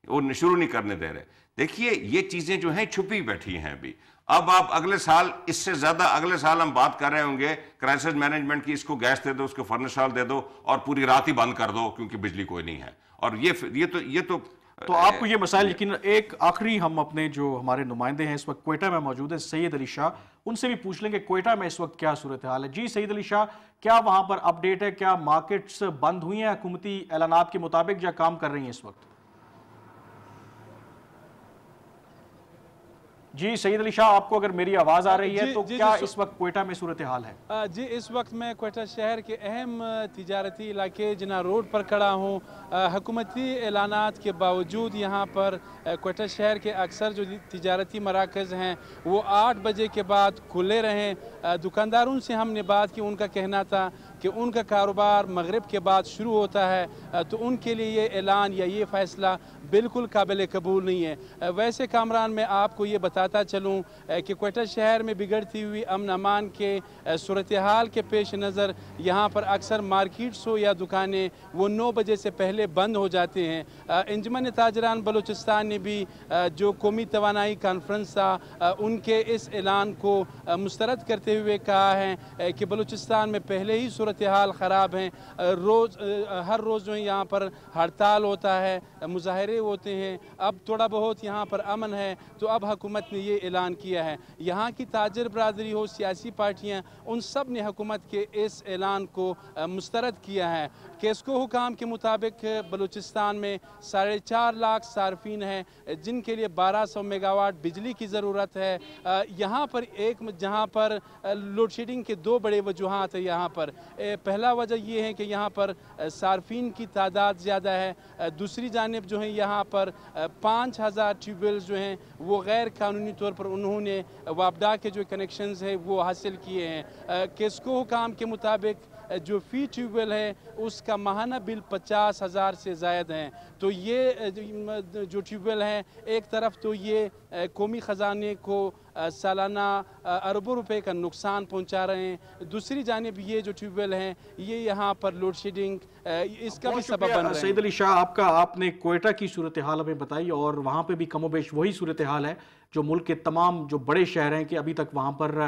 وہ شروع نہیں کرنے دے رہے. دیکھیے یہ چیزیں جو ہیں چھپی بیٹھی ہیں ابھی. اب آپ اگلے سال اس سے زیادہ اگلے سال ہم بات کر رہے ہوں گے کرائسس مینجمنٹ کی, اس کو گیس دے دو, اس کو فرنس ہال دے دو اور پوری رات ہی بند کر دو کیونکہ بجلی کوئی نہیں ہے. اور یہ تو آپ کو یہ مسائل یقین. ایک آخری ہم اپنے جو ہمارے نمائندے ہیں اس وقت کوئٹہ میں موجود ہیں, سید علی شاہ, ان سے بھی پوچھ لیں کہ کوئٹہ میں اس وقت کیا صورتحال ہے. جی سید علی شاہ, کیا وہاں پر اپ ڈیٹ ہے؟ کیا مارکیٹس بند ہوئی ہیں حکومتی اعلانات کے مطابق یا کام کر رہی ہیں اس وقت؟ جی سید علی شاہ, آپ کو اگر میری آواز آ رہی ہے تو کیا اس وقت کوئٹہ میں صورتحال ہے؟ جی اس وقت میں کوئٹہ شہر کے اہم تجارتی علاقے جناح روڈ پر کھڑا ہوں. حکومتی اعلانات کے باوجود یہاں پر کوئٹہ شہر کے اکثر جو تجارتی مراکز ہیں وہ 8 بجے کے بعد کھلے رہیں. دکانداروں سے ہم نے بات کی, ان کا کہنا تھا کہ ان کا کاروبار مغرب کے بعد شروع ہوتا ہے, تو ان کے لیے یہ اعلان یا یہ فیصلہ بالکل قابل قبول نہیں ہے. ویسے کامران میں آپ کو یہ بتاتا چلوں کہ کوئٹہ شہر میں بگڑتی ہوئی امن امان کے صورتحال کے پیش نظر یہاں پر اکثر مارکیٹس ہو یا دکانیں وہ 9 بجے سے پہلے بند ہو جاتے ہیں. انجمن تاجران بلوچستان نے بھی جو قومی توانائی کانفرنس تھا ان کے اس اعلان کو مسترد کرتے ہوئے کہا ہے کہ بلوچستان میں پہلے ہی صورتحال خراب ہیں. ہر روز جو یہاں پر ہڑتال ہوتا ہے, مظاہرے ہوتے ہیں. اب تھوڑا بہت یہاں پر امن ہے تو اب حکومت نے یہ اعلان کیا ہے. یہاں کی تاجر برادری ہو, سیاسی پارٹیاں, ان سب نے حکومت کے اس اعلان کو مسترد کیا ہے. کیسکو حکام کے مطابق بلوچستان میں 4.5 لاکھ صارفین ہیں جن کے لیے 1200 میگا واٹ بجلی کی ضرورت ہے. یہاں پر جہاں پر لوڈ شیڈنگ کے 2 بڑے وجوہات ہیں. یہاں پر پہلا وجہ یہ ہے کہ یہاں پر صارفین کی تعداد زیادہ ہے. دوسری جانب جو ہے یہاں پر 5000 ٹیوب ویلز جو ہیں وہ غیر قانونی طور پر انہوں نے وابڈا کے جو کنیکشنز ہیں وہ حاصل کیے ہیں. کیسکو حکام کے مطابق جو فی ٹیوب ویل ہے اس کا ماہانہ بل 50,000 سے زائد ہیں. تو یہ جو ٹیوب ویل ہیں ایک طرف تو یہ قومی خزانے کو سالانہ اربوں روپے کا نقصان پہنچا رہے ہیں, دوسری جانب یہ جو ٹیوب ویل ہیں یہ یہاں پر لوڈ شیڈنگ اس کا بھی سبب بن رہے ہیں. سید علی شاہ, آپ نے کوئٹہ کی صورتحال ہمیں بتائی اور وہاں پہ بھی کم و بیش وہی صورتحال ہے جو ملک کے تمام جو بڑے شہر ہیں کہ ابھی تک وہاں پر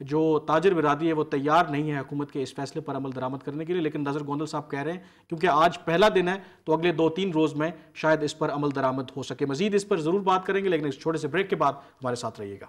جو تاجر برادری ہے وہ تیار نہیں ہے حکومت کے اس فیصلے پر عمل درآمد کرنے کے لیے. لیکن ناظر گوندل صاحب کہہ رہے ہیں کیونکہ آج پہلا دن ہے تو اگلے 2-3 روز میں شاید اس پر عمل درآمد ہو سکے. مزید اس پر ضرور بات کریں گے لیکن اس چھوٹے سے بریک کے بعد ہمارے ساتھ رہیے گا.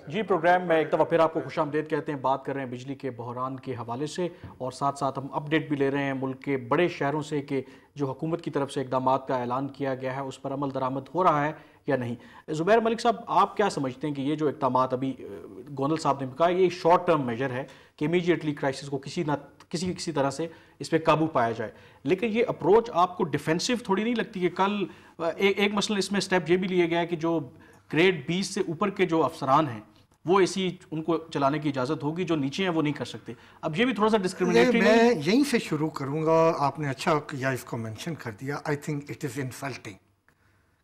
جی پروگرام میں ایک دفعہ پھر آپ کو خوش آمدید کہتے ہیں. بات کر رہے ہیں بجلی کے بحران کے حوالے سے اور ساتھ ساتھ ہم اپ ڈیٹ بھی لے رہے ہیں ملک کے بڑے شہروں سے کہ جو حکومت کی طرف سے اقدامات کا اعلان کیا گیا ہے اس پر عمل درآمد ہو رہا ہے یا نہیں. زبیر ملک صاحب, آپ کیا سمجھتے ہیں کہ یہ جو اقدامات ابھی گوندل صاحب نے کہا یہ شارٹ ٹرم میجر ہے کہ امیجیٹلی کرائسس کو کسی طرح سے اس پہ قابو پایا جائے, لیکن یہ اپروچ آپ کو ڈیفینسو تھوڑی نہیں لگتی کہ کل ایک مثلا اس میں سٹیپ یہ بھی لیے گیا ہے کہ جو گریڈ 20 سے اوپر کے جو افسران ہیں وہ ایسی ان کو چلانے کی اجازت ہوگی, جو نیچے ہیں وہ نہیں کر سکتے. اب یہ بھی تھوڑا سا ڈسکریمنیٹری میں یہیں سے شروع کروں گا. آپ نے اچھا کیا اس کو منشن کر دیا. I think it is insulting.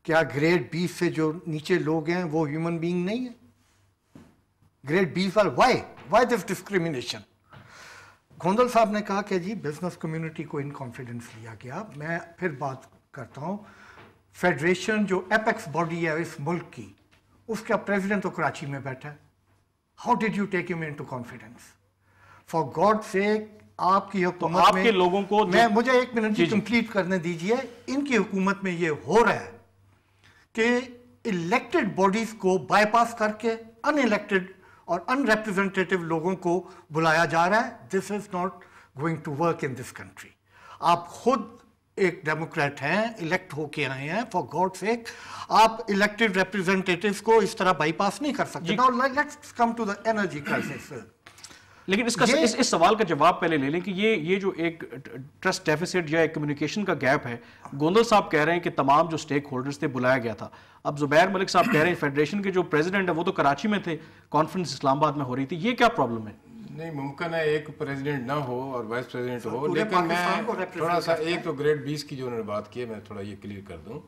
کیا گریڈ 20 سے جو نیچے لوگ ہیں وہ ہیومن بینگ نہیں ہیں؟ گریڈ 20 والے وائی دس ڈسکریمنیشن؟ گوندل صاحب نے کہا کہ جی بزنس کمیونٹی کو ان کانفیڈنس لیا گیا. میں پھر بات کرتا ہوں. فیڈریشن جو ایپیکس باڈی ہے اس ملک کی, اس کا پریزیڈنٹ تو کراچی میں بیٹھا ہے. How did you take him into confidence? For God's sake, آپ کی حکومت میں لوگوں کو مجھے 1 منٹ کی کمپلیٹ کرنے دیجئے. ان کی حکومت میں یہ ہو رہا ہے کہ الیکٹڈ باڈیز کو بائی پاس کر کے ان الیکٹڈ اور ان ریپرزنٹیٹیو لوگوں کو بلایا جا رہا ہے. This is not going to work in this country. آپ خود ایک ڈیموکریٹ ہیں, الیکٹ ہو کے آئے ہیں. فار گاڈ سیک, آپ الیکٹڈ ریپرزنٹیٹیوز کو اس طرح بائی پاس نہیں کر سکتے. Now let's come to the energy crisis. لیکن اس سوال کا جواب پہلے لے لیں کہ یہ جو ایک ٹرسٹ ڈیفیسٹ یا ایک کمیونیکیشن کا گیپ ہے. گوندل صاحب کہہ رہے ہیں کہ تمام جو سٹیک ہولڈرز تھے بلایا گیا تھا. اب زبیر ملک صاحب کہہ رہے ہیں فیڈریشن کے جو پریزیڈنٹ ہے وہ تو کراچی میں تھے, کانفرنس اسلام آباد میں ہو رہی تھی. یہ کیا پرابلم ہے؟ نہیں, ممکن ہے ایک پریزیڈنٹ نہ ہو اور وائس پریزیڈنٹ ہو, لیکن میں تھوڑا سا ایک تو گریڈ 20 کی جو انہوں نے بات کی ہے میں تھوڑا یہ کلیئر کر دوں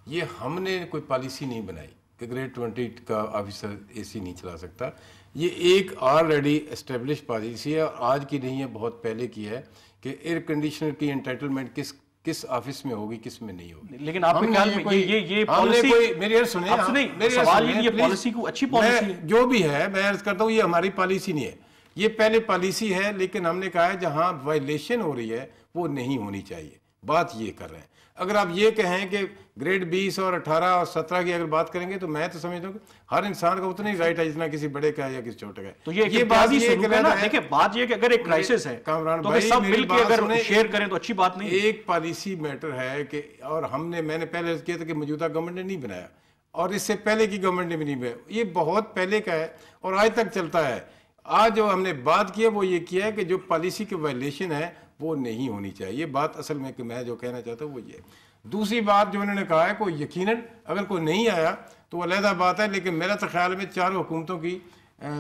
یہ ہم نے کوئی پالیسی نہیں بنائی کہ گریڈ 20 کا آفیسر اے سی نہیں چلا سکتا. یہ ایک آلریڈی اسٹیبلش پالیسی ہے اور آج کی نہیں ہے, بہت پہلے کی ہے کہ ایئر کنڈیشنر کی انٹائٹلمنٹ کس آفس میں ہوگی, کس میں نہیں ہوگی. لیکن آپ کے خیال میں یہ پالیسی, میری سنیں, سوال یہ پالیسی کو اچھی پالیسی ہے جو بھی ہے, میں عرض کرتا ہوں یہ ہماری پالیسی نہیں ہے, یہ پہلے پالیسی ہے, لیکن ہم نے کہا ہے جہاں وائلیشن ہو رہی ہے وہ نہیں ہونی چاہیے. بات یہ کر رہے ہیں. اگر آپ یہ کہیں کہ گریڈ 20 اور 18 اور 17 کی اگر بات کریں گے تو میں تو سمجھتا ہوں کہ ہر انسان کا اتنا ہی رائٹ ہے جتنا کسی بڑے کا ہے یا کسی چھوٹے کا ہے. تو یہ بات یہ ہے نا, دیکھیں بات یہ کہ اگر ایک کرائسس ہے تو سب مل کے اگر شیئر کریں تو اچھی بات نہیں. ایک پالیسی میٹر ہے کہ, اور میں نے پہلے کیا تھا کہ موجودہ گورنمنٹ نے نہیں بنایا اور اس سے پہلے کی گورنمنٹ نے بھی نہیں بنایا, یہ بہت پہلے کا ہے اور آج تک چلتا ہے. آج جو ہم نے بات کی ہے وہ یہ کیا ہے کہ جو پالیسی کی وائلیشن ہے وہ نہیں ہونی چاہیے. یہ بات اصل میں کہ میں جو کہنا چاہتا ہوں وہ یہ. دوسری بات جو انہوں نے کہا ہے کوئی یقیناً اگر کوئی نہیں آیا تو وہ علیحدہ بات ہے, لیکن میرا تو خیال میں چاروں حکومتوں کی,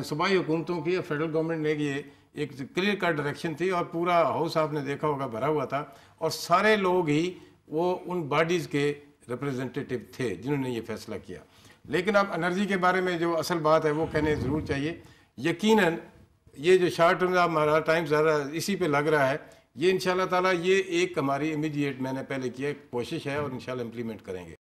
صوبائی حکومتوں کی اور فیڈرل گورنمنٹ نے یہ ایک کلیئر کٹ ڈائریکشن تھی اور پورا ہاؤس آپ نے دیکھا ہوگا بھرا ہوا تھا اور سارے لوگ ہی وہ ان باڈیز کے ریپریزنٹیٹیو تھے جنہوں نے یہ فیصلہ کیا. لیکن اب انرجی کے بارے میں جو اصل بات ہے وہ کہنے ضرور چاہیے. یقیناً یہ جو شارٹ ٹرم ہمارا ٹائم زیادہ اسی پہ لگ رہا ہے, یہ انشاءاللہ تعالیٰ یہ ایک ہماری امیڈیٹ میں نے پہلے کیا کوشش ہے اور انشاءاللہ امپلیمنٹ کریں گے.